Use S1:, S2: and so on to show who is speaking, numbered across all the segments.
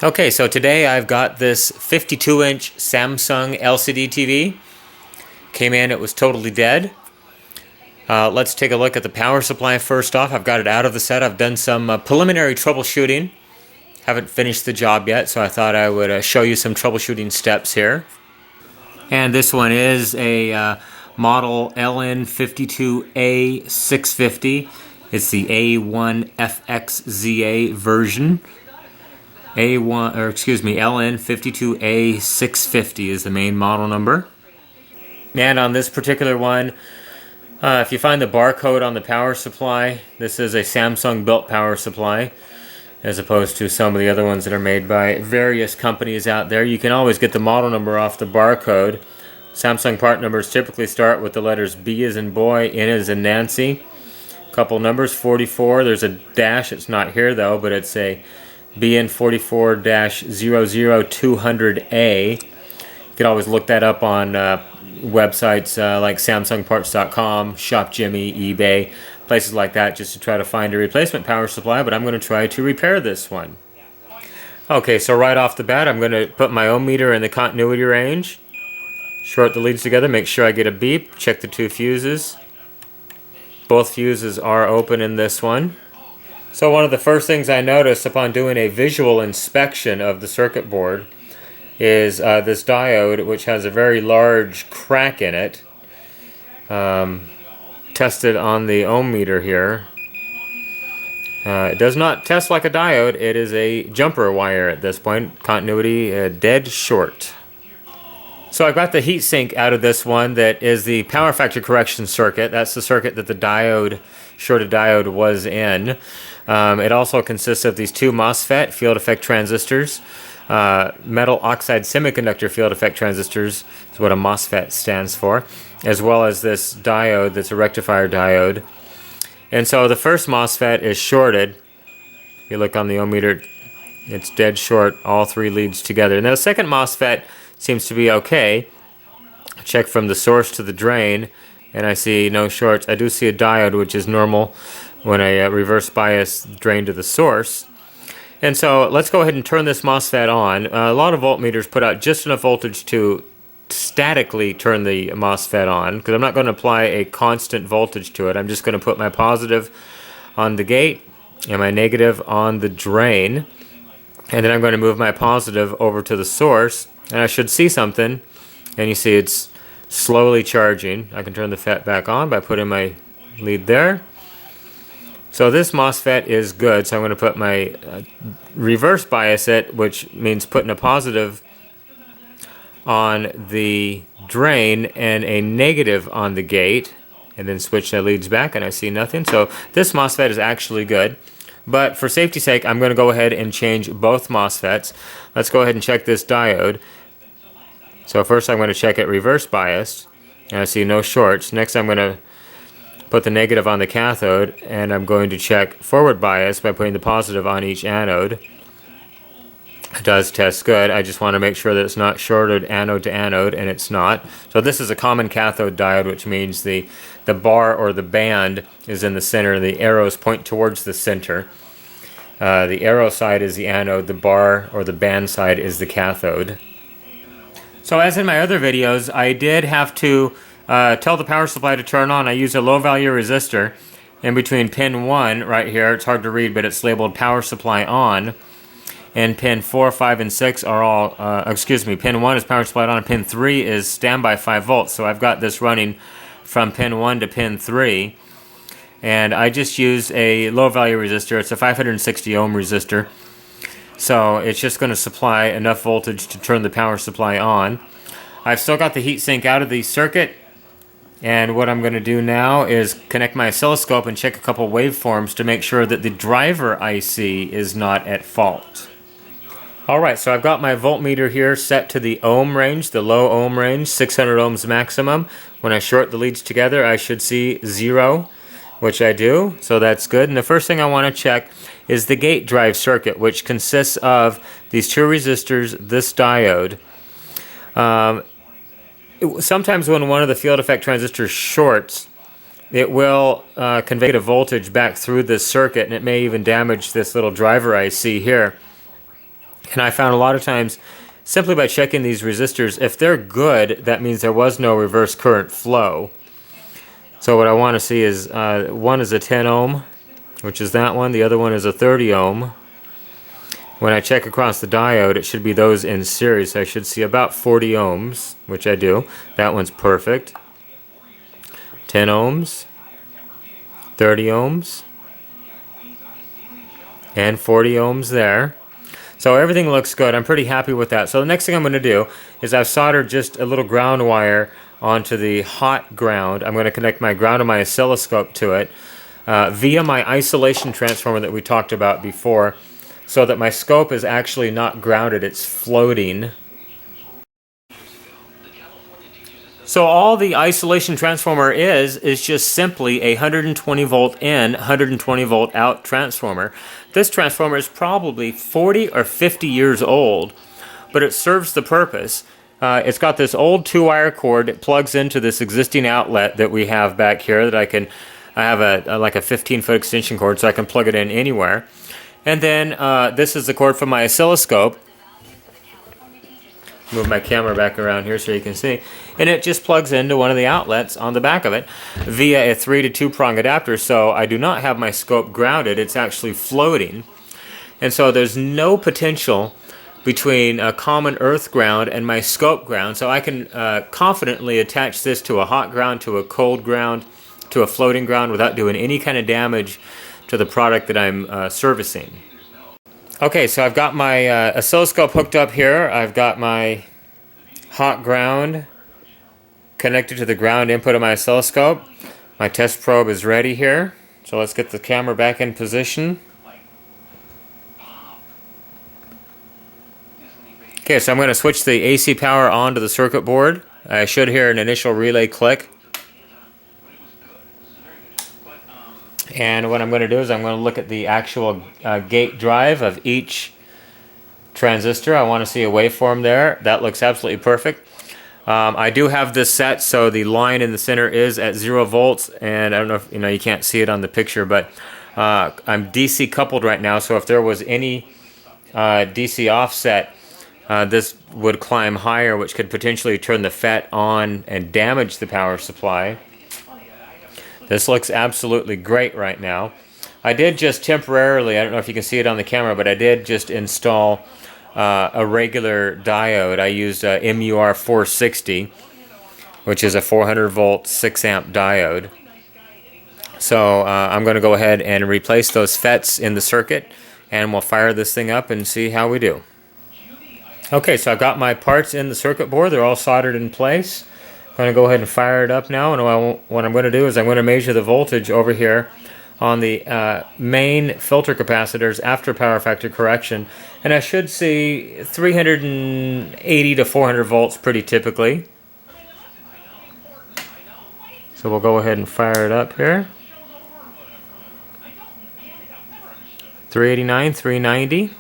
S1: Okay, so today I've got this 52-inch Samsung LCD TV. Came in, it was totally dead. Let's take a look at the power supply first off. I've got it out of the set. I've done some preliminary troubleshooting. Haven't finished the job yet, so I thought I would show you some troubleshooting steps here. And this one is a model LN52A650. It's the A1FXZA version. LN52A650 is the main model number. And on this particular one, if you find the barcode on the power supply, this is a Samsung built power supply, as opposed to some of the other ones that are made by various companies out there. You can always get the model number off the barcode. Samsung part numbers typically start with the letters B as in boy, N as in Nancy. Couple numbers, 44. There's a dash. It's not here though, but it's a BN44-00200A. You can always look that up on websites like SamsungParts.com, Shop Jimmy, eBay, places like that, just to try to find a replacement power supply, but I'm going to try to repair this one. Okay, so right off the bat, I'm going to put my ohm meter in the continuity range, short the leads together, make sure I get a beep, check the two fuses. Both fuses are open in this one. So one of the first things I noticed upon doing a visual inspection of the circuit board is this diode, which has a very large crack in it. Tested on the ohm meter here. It does not test like a diode. It is a jumper wire at this point. Continuity dead short. So I've got the heatsink out of this one that is the power factor correction circuit. That's the circuit that the diode, shorted diode, was in. It also consists of these two MOSFET field effect transistors. Metal oxide semiconductor field effect transistors is what a MOSFET stands for, as well as this diode that's a rectifier diode. And so the first MOSFET is shorted. If you look on the ohm meter, it's dead short, all three leads together. Now the second MOSFET seems to be okay. I check from the source to the drain, and I see no shorts. I do see a diode, which is normal when I reverse bias drain to the source. And so let's go ahead and turn this MOSFET on. A lot of voltmeters put out just enough voltage to statically turn the MOSFET on, because I'm not going to apply a constant voltage to it. I'm just going to put my positive on the gate and my negative on the drain. And then I'm going to move my positive over to the source, and I should see something. And you see it's slowly charging. I can turn the FET back on by putting my lead there. So this MOSFET is good, so I'm going to put my reverse bias it, which means putting a positive on the drain and a negative on the gate, and then switch the leads back, and I see nothing. So this MOSFET is actually good. But for safety's sake, I'm going to go ahead and change both MOSFETs. Let's go ahead and check this diode. So first I'm going to check it reverse biased, and I see no shorts. Next I'm going to put the negative on the cathode, and I'm going to check forward bias by putting the positive on each anode. It does test good. I just want to make sure that it's not shorted anode to anode, and it's not. So this is a common cathode diode, which means the bar or the band is in the center, and the arrows point towards the center. The arrow side is the anode, the bar or the band side is the cathode. So as in my other videos, I did have to tell the power supply to turn on. I used a low value resistor in between pin 1 right here. It's hard to read, but it's labeled power supply on. And pin 4, 5, and 6 are all, pin 1 is power supply on, and pin 3 is standby 5 volts. So I've got this running from pin 1 to pin 3. And I just used a low value resistor. It's a 560 ohm resistor. So it's just going to supply enough voltage to turn the power supply on. I've still got the heatsink out of the circuit. And what I'm going to do now is connect my oscilloscope and check a couple waveforms to make sure that the driver IC is not at fault. Alright, so I've got my voltmeter here set to the ohm range, the low ohm range, 600 ohms maximum. When I short the leads together, I should see 0, which I do, so that's good. And the first thing I want to check is the gate drive circuit, which consists of these two resistors, this diode. Sometimes when one of the field effect transistors shorts, it will convey the voltage back through this circuit, and it may even damage this little driver IC here. And I found a lot of times, simply by checking these resistors, if they're good, that means there was no reverse current flow. So what I want to see is, one is a 10 ohm, which is that one. The other one is a 30 ohm. When I check across the diode, it should be those in series. I should see about 40 ohms, which I do. That one's perfect. 10 ohms, 30 ohms, and 40 ohms there. So everything looks good. I'm pretty happy with that. So the next thing I'm going to do is I've soldered just a little ground wire onto the hot ground. I'm going to connect my ground and my oscilloscope to it via my isolation transformer that we talked about before, so that my scope is actually not grounded, it's floating. So all the isolation transformer is just simply a 120 volt in, 120 volt out transformer. This transformer is probably 40 or 50 years old, but it serves the purpose. It's got this old 2-wire cord. It plugs into this existing outlet that we have back here that I have like a 15-foot extension cord, so I can plug it in anywhere. And then this is the cord from my oscilloscope. Move my camera back around here so you can see. And it just plugs into one of the outlets on the back of it via a 3 to 2 prong adapter. So I do not have my scope grounded. It's actually floating. And so there's no potential between a common earth ground and my scope ground. So I can confidently attach this to a hot ground, to a cold ground, to a floating ground without doing any kind of damage to the product that I'm servicing. Okay, so I've got my oscilloscope hooked up here. I've got my hot ground connected to the ground input of my oscilloscope. My test probe is ready here. So let's get the camera back in position. Okay, so I'm going to switch the AC power on to the circuit board. I should hear an initial relay click. And what I'm going to do is I'm going to look at the actual gate drive of each transistor. I want to see a waveform there. That looks absolutely perfect. I do have this set so the line in the center is at 0 volts, and I don't know if you can't see it on the picture, but I'm DC coupled right now, so if there was any DC offset, this would climb higher, which could potentially turn the FET on and damage the power supply. This looks absolutely great right now. I did just temporarily, I don't know if you can see it on the camera, but I did just install a regular diode. I used a MUR460, which is a 400 volt 6 amp diode. So I'm going to go ahead and replace those FETs in the circuit, and we'll fire this thing up and see how we do. Okay, so I've got my parts in the circuit board. They're all soldered in place. I'm going to go ahead and fire it up now, and what I'm going to do is I'm going to measure the voltage over here on the main filter capacitors after power factor correction, and I should see 380 to 400 volts pretty typically. So we'll go ahead and fire it up here. 389, 390.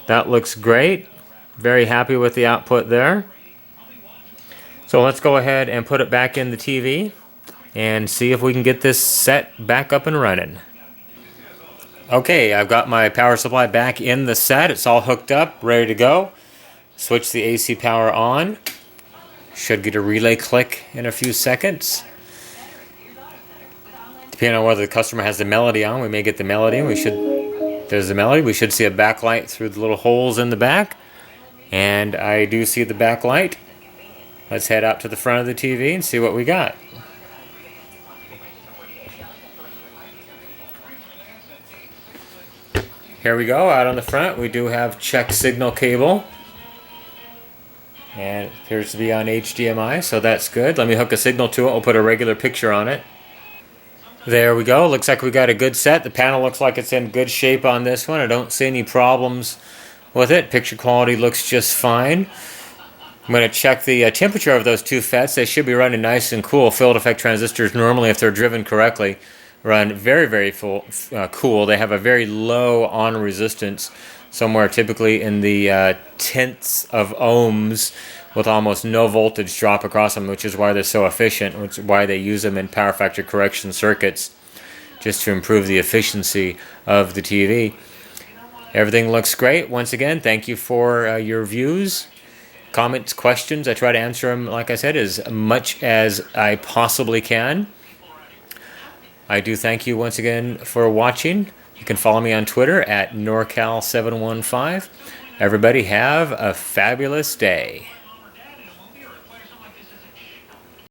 S1: That looks great. Very happy with the output there. So let's go ahead and put it back in the TV and see if we can get this set back up and running. Okay, I've got my power supply back in the set. It's all hooked up, ready to go. Switch the AC power on. Should get a relay click in a few seconds. Depending on whether the customer has the melody on, we may get the melody. There's the melody. We should see a backlight through the little holes in the back. And I do see the backlight. Let's head out to the front of the TV and see what we got. Here we go, out on the front we do have check signal cable. And it appears to be on HDMI, so that's good. Let me hook a signal to it. We'll put a regular picture on it. There we go. Looks like we got a good set. The panel looks like it's in good shape on this one. I don't see any problems with it. Picture quality looks just fine. I'm going to check the temperature of those two FETs. They should be running nice and cool. Field effect transistors normally, if they're driven correctly, run very, very cool. They have a very low on resistance, somewhere typically in the tenths of ohms, with almost no voltage drop across them, which is why they're so efficient, which is why they use them in power factor correction circuits, just to improve the efficiency of the TV. Everything looks great. Once again, thank you for your views, comments, questions. I try to answer them, like I said, as much as I possibly can. I do thank you once again for watching. You can follow me on Twitter at NorCal715. Everybody have a fabulous day.